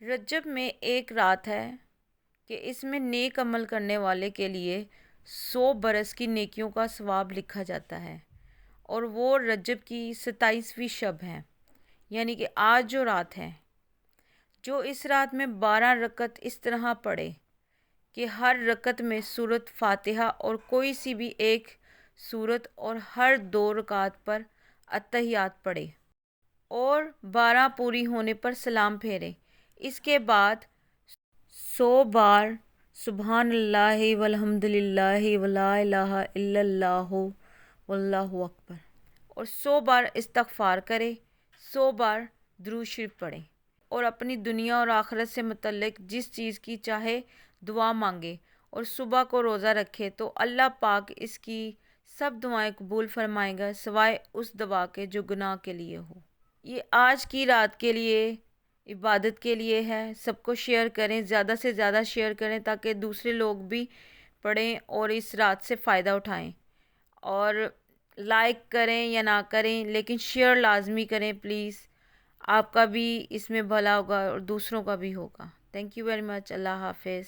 رجب میں ایک رات ہے کہ اس میں نیک عمل کرنے والے کے لیے 100 برس کی نیکیوں کا ثواب لکھا جاتا ہے، اور وہ رجب کی 27ویں شب ہے، یعنی کہ آج جو رات ہے، جو اس رات میں 12 رکعت اس طرح پڑھے کہ ہر رکعت میں سورۃ فاتحہ اور کوئی سی بھی ایک سورت، اور ہر 2 رکعت پر اتحیات پڑھے اور 12 پوری ہونے پر سلام پھیرے۔ اس کے بعد 100 بار سبحان اللہ والحمد للہ ولا الہ الا اللہ واللہ اکبر، اور 100 بار استغفار کرے، 100 بار درود شریف پڑھے، اور اپنی دنیا اور آخرت سے متعلق جس چیز کی چاہے دعا مانگے، اور صبح کو روزہ رکھے تو اللہ پاک اس کی سب دعائیں قبول فرمائے گا، سوائے اس دعا کے جو گناہ کے لیے ہو۔ یہ آج کی رات کے لیے عبادت کے لیے ہے۔ سب کو شیئر کریں، زیادہ سے زیادہ شیئر کریں تاکہ دوسرے لوگ بھی پڑھیں اور اس رات سے فائدہ اٹھائیں، اور لائک کریں یا نہ کریں لیکن شیئر لازمی کریں پلیز۔ آپ کا بھی اس میں بھلا ہوگا اور دوسروں کا بھی ہوگا۔ Thank you very much. اللہ حافظ۔